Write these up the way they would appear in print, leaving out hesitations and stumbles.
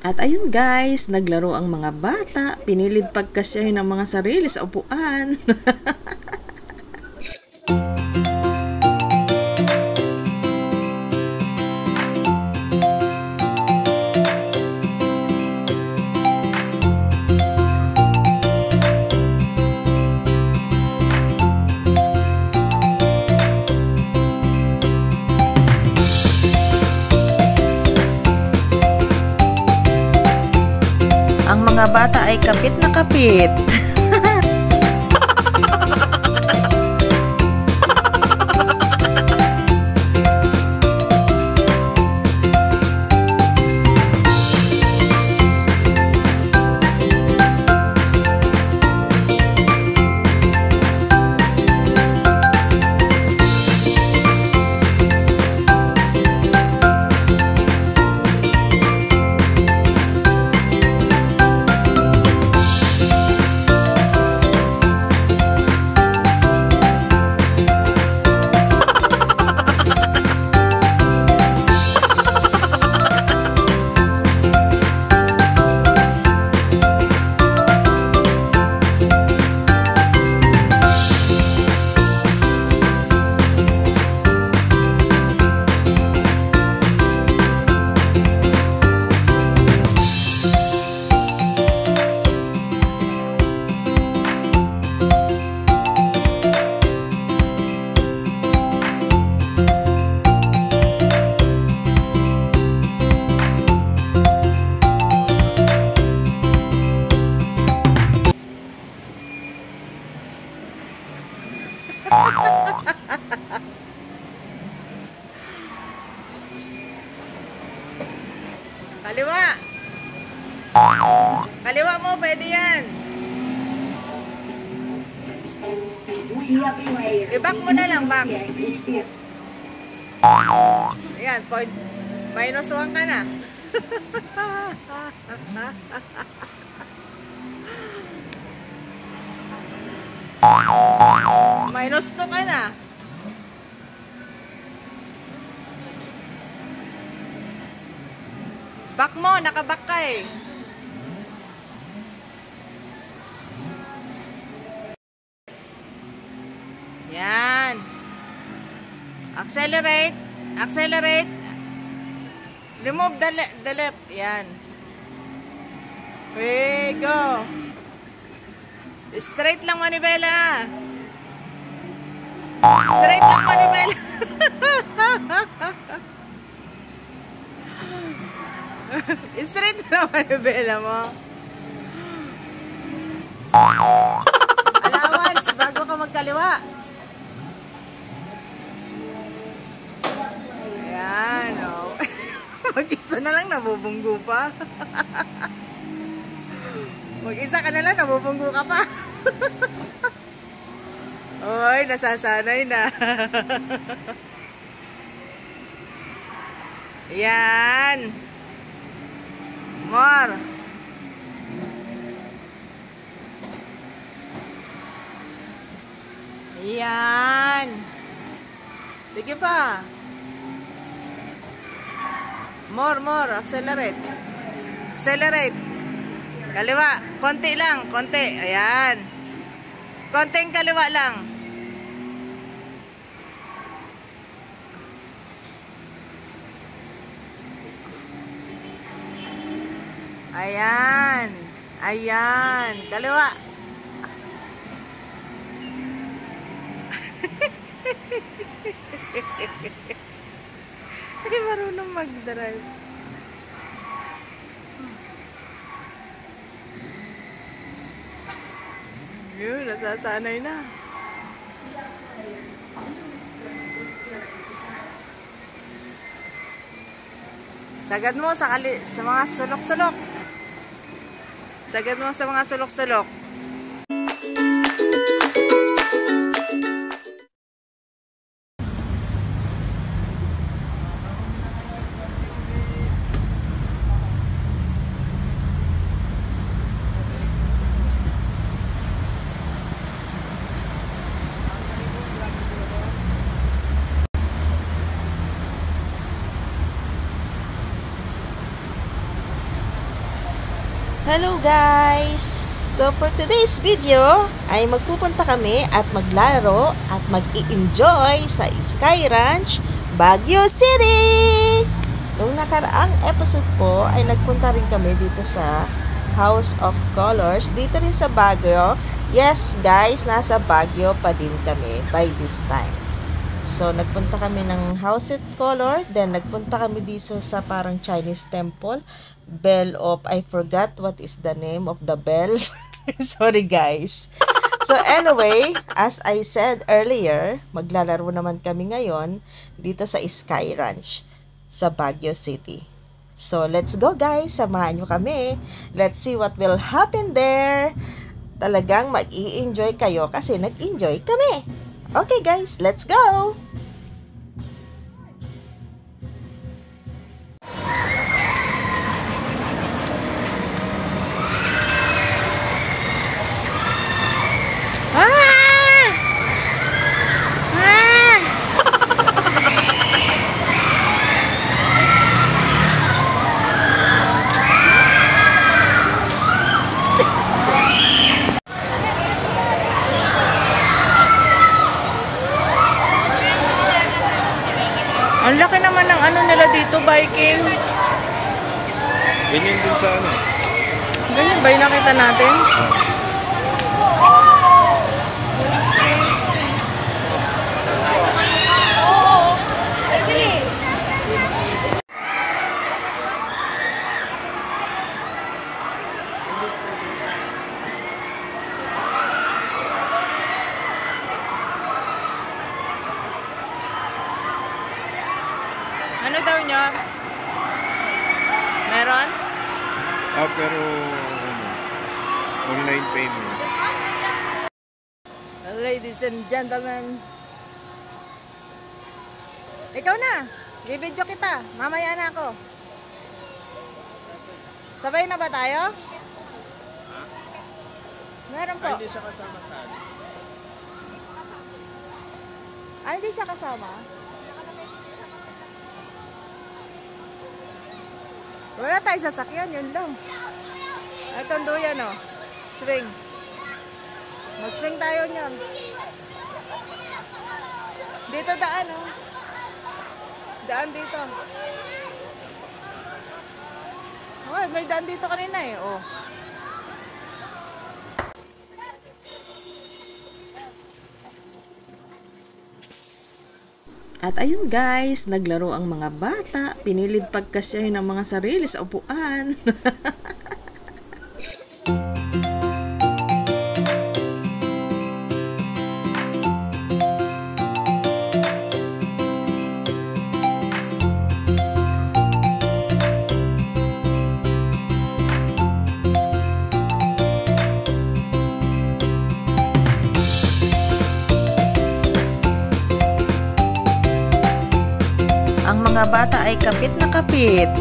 At ayun guys, naglaro ang mga bata, pinilid pagkasyahin ng mga sarili sa upuan. Ang mga bata ay kapit na kapit. Kaliwa! Kaliwa mo, pwede yan. I-back mo na lang, back. Ayan, point. Minus 1 ka na. Minus 2 ka na. Back mo, nakaback ka eh. Yan. Accelerate. Accelerate. Remove the left. Yan. Okay, go. Straight lang manibela. Straight lang manibela. Straight lang manibela mo. Allowance bago ka magkaliwa. Ayan, oh. Mag-isa na lang, nabubunggo pa. Mag-isa ka na lang, nabubunggo ka pa. Oy, nasasanay na. Yan. More. Yan. Sige pa. More. Accelerate. Accelerate. Kaliwa. Konti lang. Konti. Ayan. Konting kaliwa lang. Ayan. Ayan. Kaliwa. Hindi marunong mag-drive. Yun, nasasanay na. Sagad mo sa mga sulok-sulok. Sagad mo sa mga sulok-sulok. Hello guys! So for today's video ay magpupunta kami at maglalaro at mag-i-enjoy sa Sky Ranch, Baguio City! Nung nakaraang episode po ay nagpunta rin kami dito sa House of Colors, dito rin sa Baguio. Yes guys, nasa Baguio pa din kami by this time. So nagpunta kami ng House of Color, then nagpunta kami dito sa parang Chinese temple, Bell of, I forgot what is the name of the bell. Sorry guys. So anyway, as I said earlier, maglalaro naman kami ngayon dito sa Sky Ranch sa Baguio City. So let's go guys, samahan nyo kami. Let's see what will happen there. Talagang mag-i-enjoy kayo kasi nag-enjoy kami. Okay guys, let's go! Ang laki naman ng ano nila dito, biking. Ganyan din sa ano. Ganyan ba yung nakita natin? Ano daw nyo? Meron? Pero online payment. Ladies and gentlemen. Ikaw na. Bibidyo kita. Mamaya na ako. Sabay na ba tayo? Meron po. Hindi siya kasama sa ano. Hindi siya kasama? Wala tayo sasakyan, yun lang. Ito duyan o. Swing. Mag-swing tayo nyan. Dito daan o. Daan dito. Oh, may daan dito kanina eh. Oh. At ayun guys, naglaro ang mga bata, pinilid pagkasyahin ng mga sarili sa upuan. Ang mga bata ay kapit na kapit.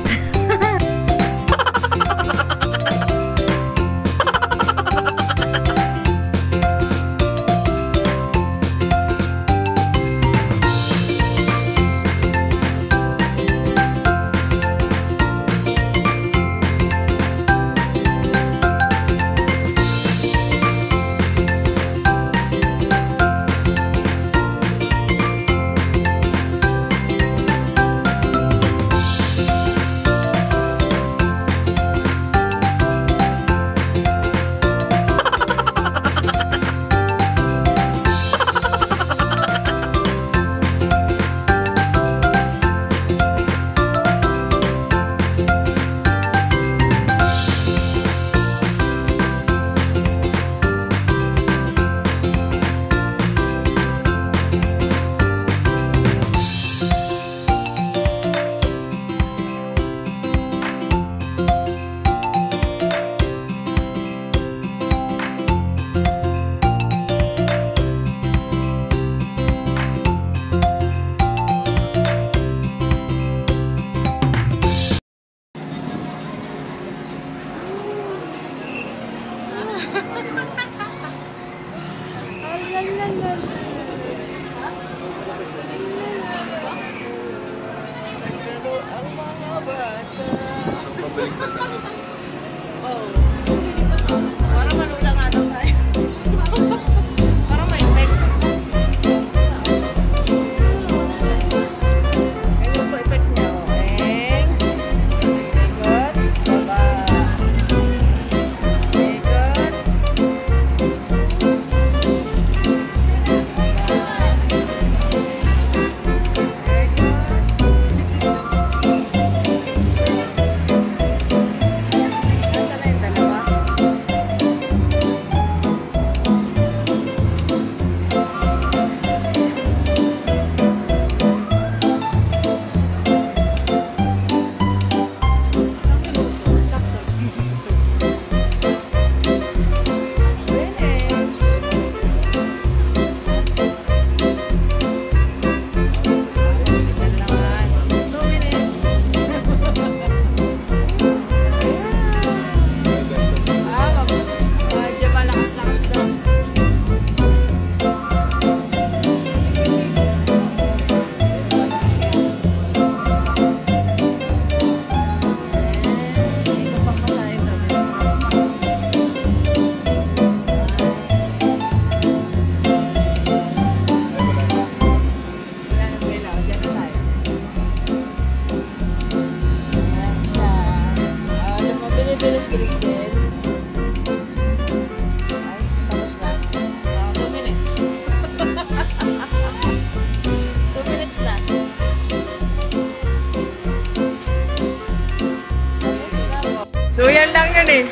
eh.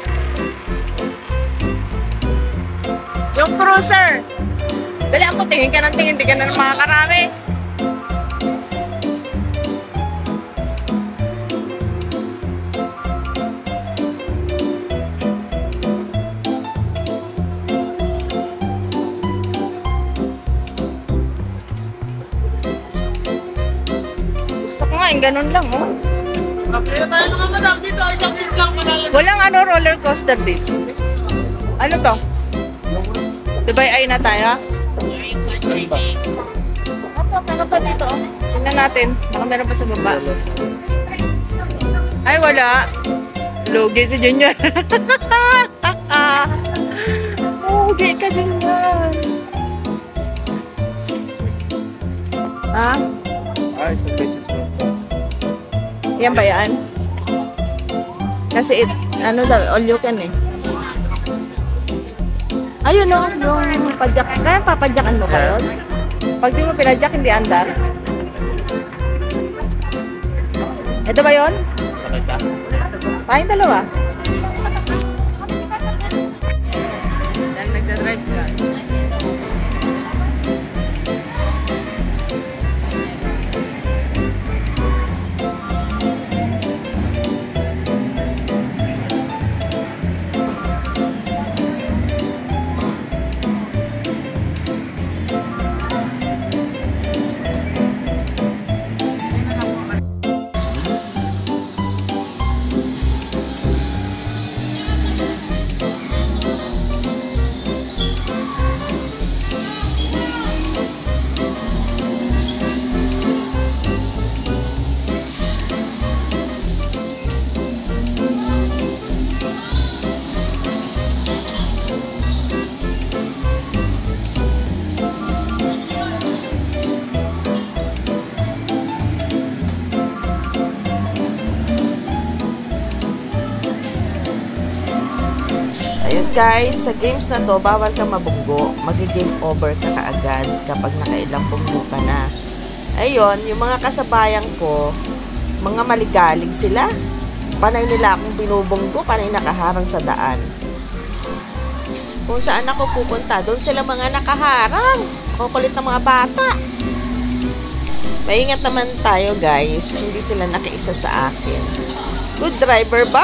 Yung cruiser. Dali ako, tingin ka ng tingin, hindi ka na makakarami. Gusto ko nga, yung ganun lang, oh. Kaya tayo mga madam dito, isang seat lang malalagay. Walang roller coaster dito. Ano to? Diba ay na tayo? Saan ba? Meron pa dito, oh. Tingnan natin. Baka meron pa sa baba. Ay, wala. Lugi si Junior. Lugi ka, Junior. Ha? Ay, isang beses mo. Yan ba yan? Kasi ano daw, all you can eh. Ayun no, yung padyak. Kaya papadyakan mo kayo? Pag di mo pinadyak, hindi andar. Ito ba yun? Sakit ka? Pahin dalawa. Dahil nagdadrive ka. Ayun guys, sa games na to, bawal ka mabunggo. Mag-game over ka kaagad kapag nakailang bunggo ka na. Ayun, yung mga kasabayan ko, mga maligalig sila. Panay nila akong binubunggo, panay nakaharang sa daan. Kung saan ako pupunta, doon sila mga nakaharang. Kukulit ng mga bata. Maingat naman tayo guys, hindi sila nakiisa sa akin. Good driver ba?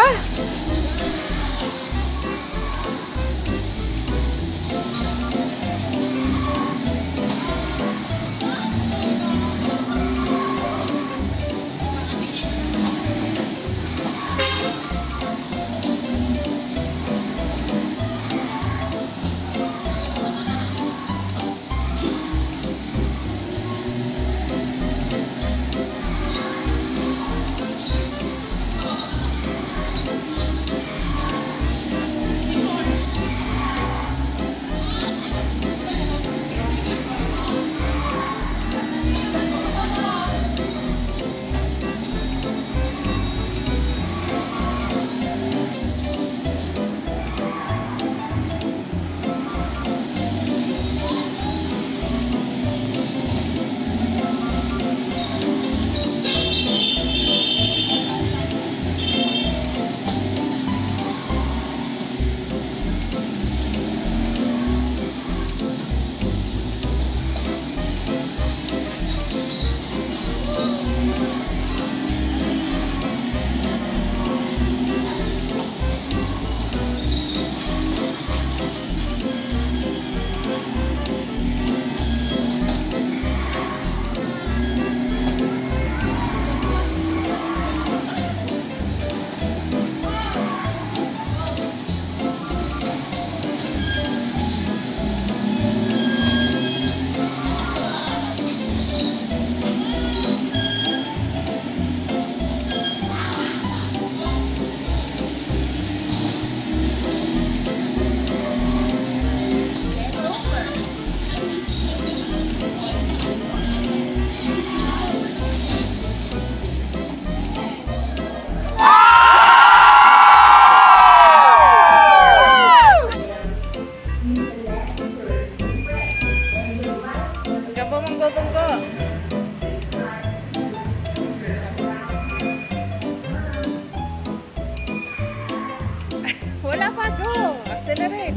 Accelerate.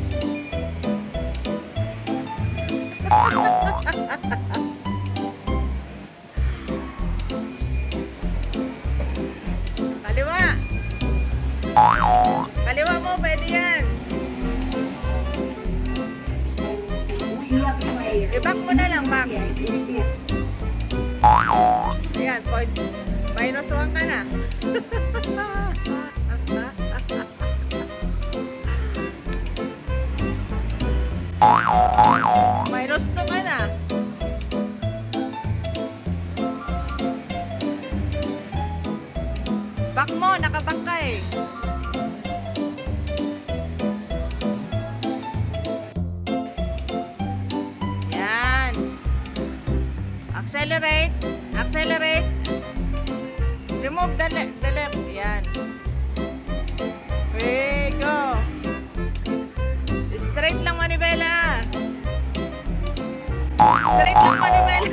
Kaliwa. Kaliwa mo, pwede yan. I-back mo na lang, back. Ayan, point. Minus 1 ka na. Minus 2 ka na. Back mo, nakaback ka eh. Yan. Accelerate. Accelerate. Remove the left. Yan. Okay, go. Straight lang manibela. Straight lang manibela.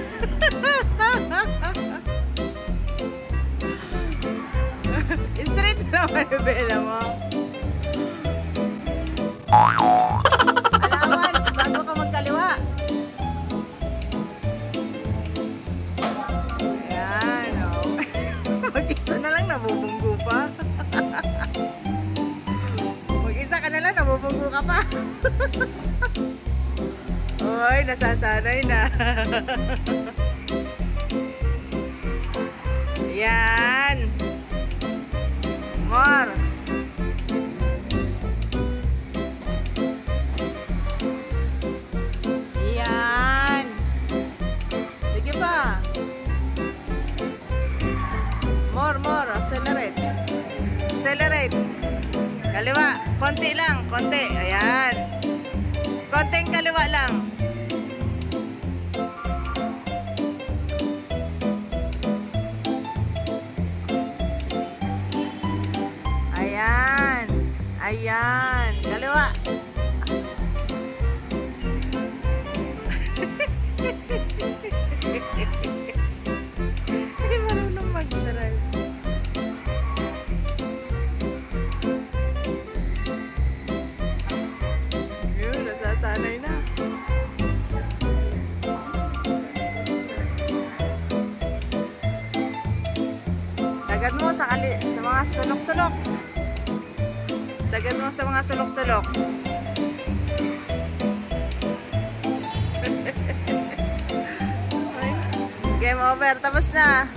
Straight lang manibela mo. Allowance, bago ka magkaliwa. Ayan, oh. Mag-isa na lang, nabubunggo pa. Mag-isa ka na lang, nabubunggo ka pa. Oy, nasasanay na. Yan. More. Yan. Sige pa. More. Accelerate. Accelerate. Kaliwa. Konti lang. Konti. Ayan. Konting kaliwa lang. Ayan. Ayan. Kaliwa. Hindi marunong mag-drive. Yun, nasasanay na. Sagad mo sa mga sulok-sulok. Sagad mo sa mga sulok-sulok. Game over. Tapos na.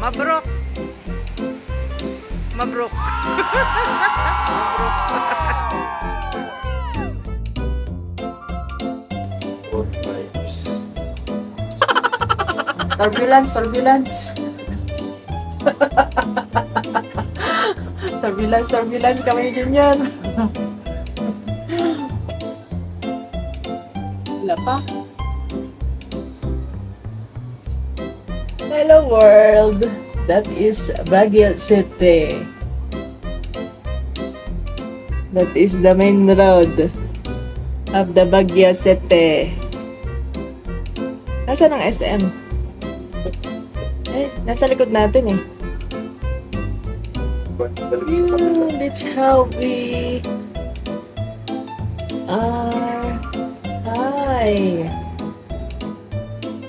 Mabrok. Mabrok. Turbulence. Turbulence kami Junior. Wala pa. Hello world. That is Baguio City. That is the main road of the Baguio City. Nasaan ang SM? Nasa likod natin eh. That's how we are. Hi.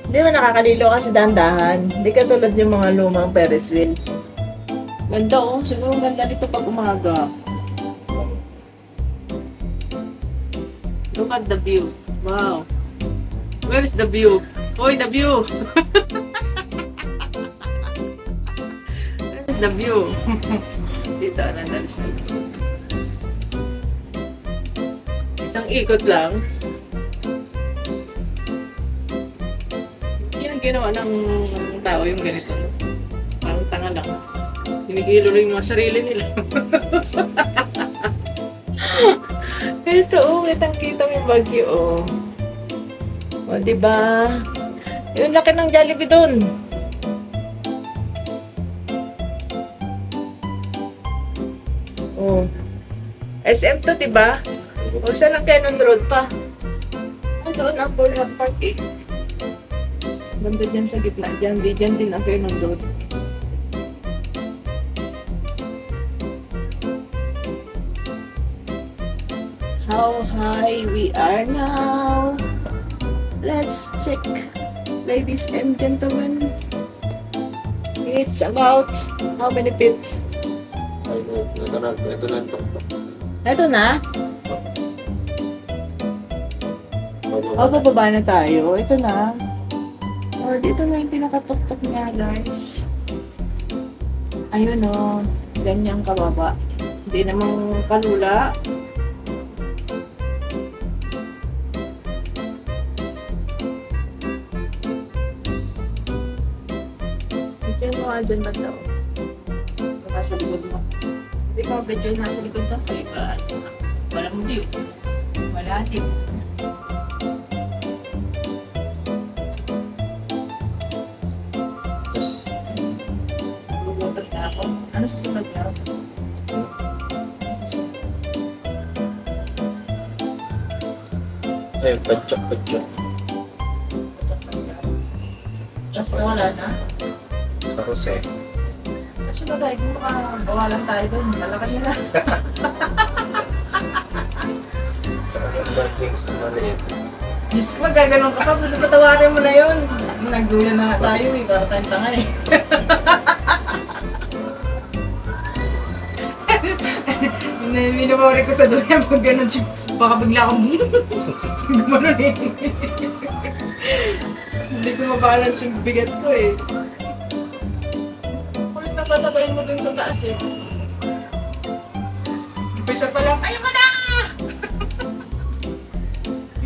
Hindi mo nakakalilo kasi dahan-dahan. Hindi ka tulad yung mga lumang Ferris wheel. Ganda oh. Siguro ganda nito pag umaga. Look at the view. Wow. Where is the view? Hoy, the view! Where is the view? Dito, nandalis na. Isang ikot lang. Yan ginawa ng tao yung ganito. Parang tanga lang. Hinigilo rin yung mga sarili nila. Ito oh, kitang-kita mo yung Baguio oh. O, diba? Yung laki ng Jollibee dun. Oh. SM to, di ba? O saan ang Cannon Road pa? Doon ang Burnham Park eh. Banda dyan sa gitna dyan. Di dyan din ang Cannon Road. How high we are now? Let's check, ladies and gentlemen. It's about how many feet? Ito na ang tuktok. Ito na? Oh, bababa na tayo. Ito na. Oh, dito na yung pinakatuktok niya, guys. Ayun oh. Ganyang kababa. Hindi namang kalula. Medyo mo nga dyan ba daw? Baka sa likod mo. Hindi ko medyo nasa likod daw. Walang view. Wala din. Bubutot na ako. Ano susunod niya? Ay, padyak. Tapos wala na. Karose. Kasi ba tayo, kung makagawa lang tayo doon, malakas nila. Drinks na maliit. Diyos ko, magaganon ka pa, patawarin mo na yun. Nagduya na tayo eh, para tayong tanga eh. Minumori ko sa duya pag gano'n siya, baka bigla akong gumanon eh. Hindi ko mabalance yung bigat ko eh. Kulit na pasabayin mo dun sa taas eh. Umpisa pa lang, ayaw ka na!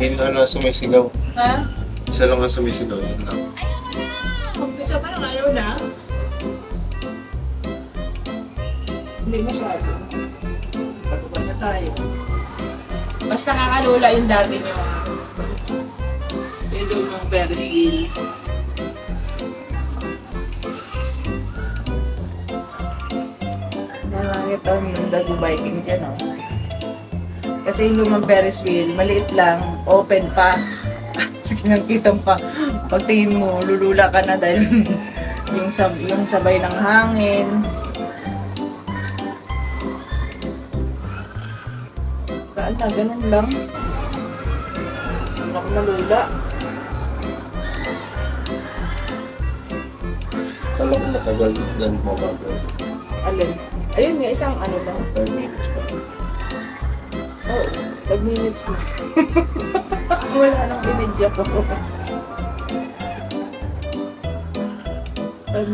Yun lang na sumisigaw. Ha? Isa lang na sumisigaw. Yun lang. Ayaw ka na! Umpisa pa lang, ayaw na. Hindi masyado. Pagkuba na tayo. Basta kakalula yung dati nyo. Yung lumang Ferris wheel. Nakakita yung nag-biking dyan, oh. Kasi yung lumang Ferris wheel, maliit lang, open pa. Sige, nakita mo pa. Pagtingin mo, lulula ka na dahil yung sabay ng hangin. Kaan na, ganun lang. Ako nalula. Kala ko matagal din mabagal. Alin? Ayun nga, isang ano lang. 5 minutes pa. Oo, 5 minutes na. Wala nang binidya ko. 5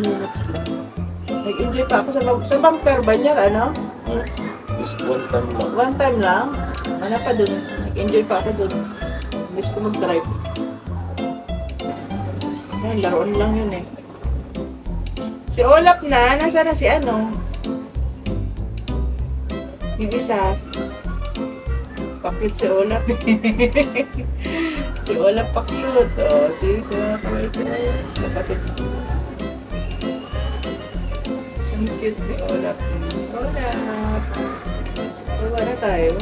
minutes lang. Nag-enjoy pa ako sa bumper ba niya, ano? Just one time lang. One time lang. Ano pa dun? Nag-enjoy pa ako dun. Miss ko mag-drive. Ayun, laruan lang yun eh. Si Olap na, nasa na si ano? Yung isa. Pakit si Olap. Si Olap pakit. O, si kapatid. Ang cute ni Olap. Olap. Bawa na tayo.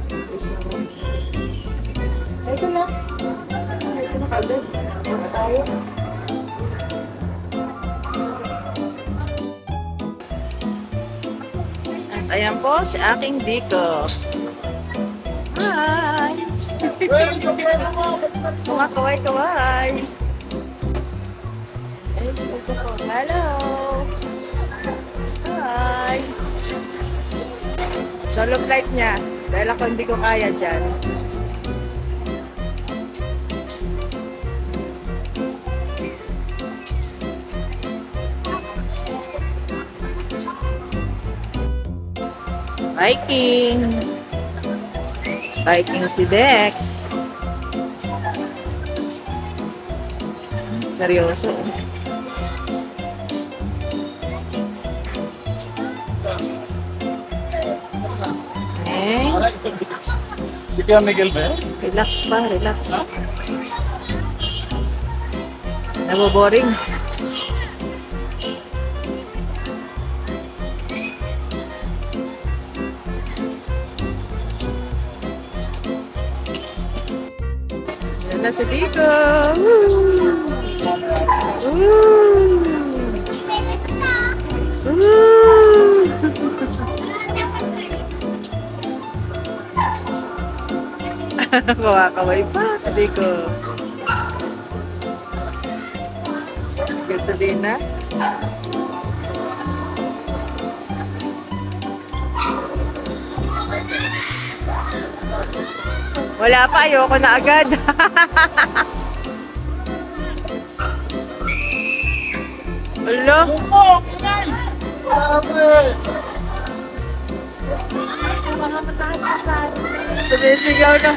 Tapos naman. Ito na. Ito na kaagad. Bawa na tayo. At ayan po si aking Diko. Hi! Mga kaway-kaway. Hello! Hi! Solo flight niya. Dahil ako hindi ko kaya dyan. Biking! Biking si Dex. Seryoso. Si Kuya Miguel ba? Relax pa, relax. Naboboring. na si Tito. Woo! Woo! Woo! Kumakaway pa sa Tito. Gasolina. Wala pa, ayoko na agad. Hello? Sumisigaw na.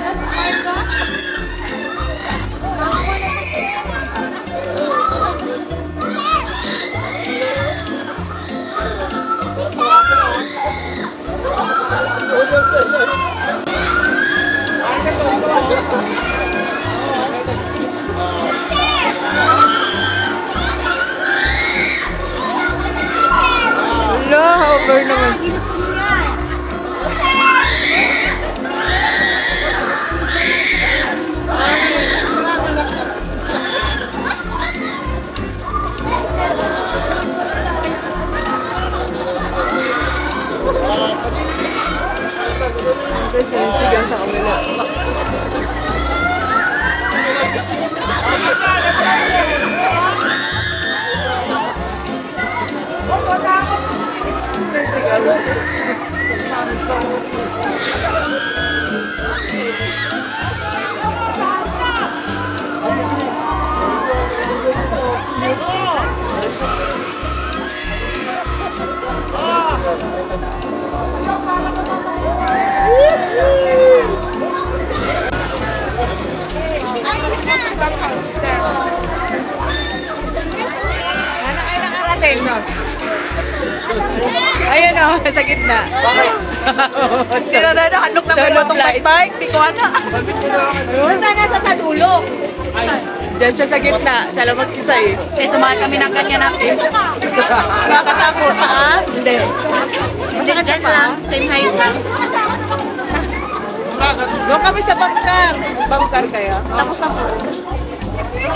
Hello, over naman. Sumisigaw sa kamila. Ano kayo nakarating? Ayun o, sa gitna. Bakit? Sino na nakanok ng malutong bike-bike? Di ko ano. Saan nasa sa dulo? Diyan siya sa gitna. Siya lang mag-isa eh. Eh, sumakit kami ng kanya natin. Nakakatakot ha? Hindi. Masakit siya pa? Same height lang. Doon kami sa bangkar. Bangkar kaya? Tapos na po.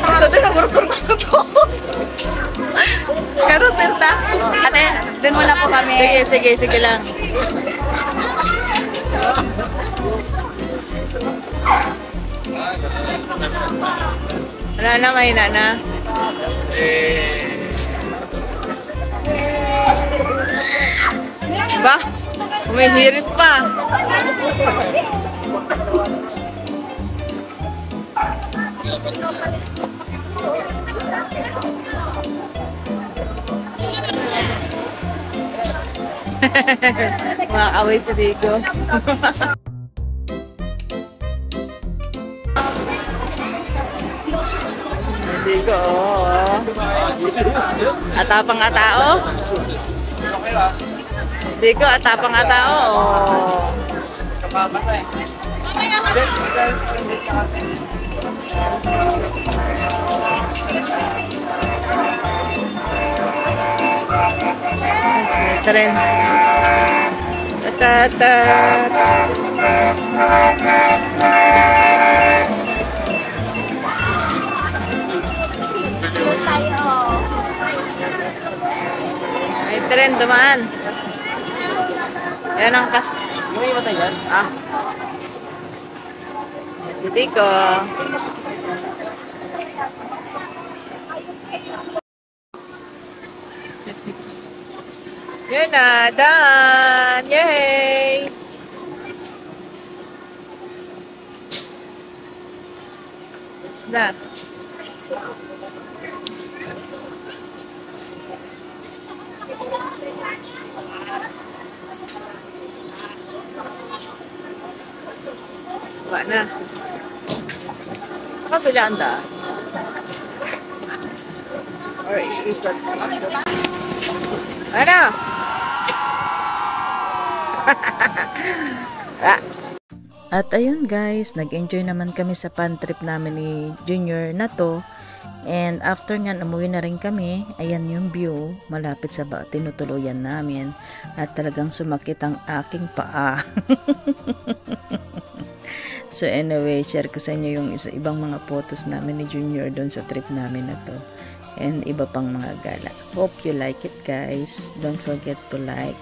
Sa din, nagurkur ko na to. Carousel ta? Ate, dun muna po kami. Sige lang. Wala na, mahina na. Ba? Umihirit pa. Makakaway sa Digo. Digo, oo. Atapang atao. Digo, atapang atao. Oo. Tren. Tatat. Ay, tren dumaan. Yan ang kas... Yung iba tayo yan? Ah. Si Tico. Yun na, done! Yay! It's na. Wala na. Kabilaan da. Alright, ano? At ayun guys, nag-enjoy naman kami sa pan trip namin ni Junior na to. And after nga, umuwi na rin kami. Ayan yung view, malapit sa tinutuluyan namin. At talagang sumakit ang aking paa. So anyway, share ko sa inyo yung ibang mga photos namin ni Junior doon sa trip namin na to. And iba pang mga gala. Hope you like it guys. Don't forget to like,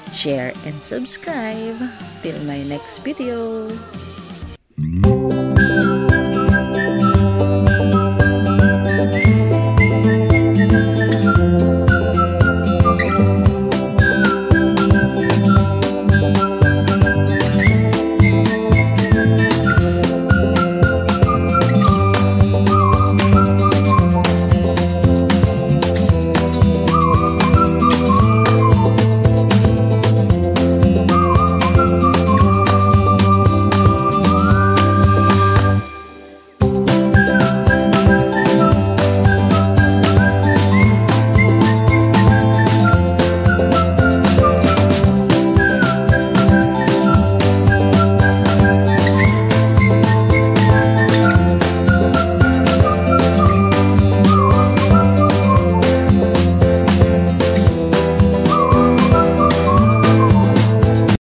share, and subscribe. Till my next video.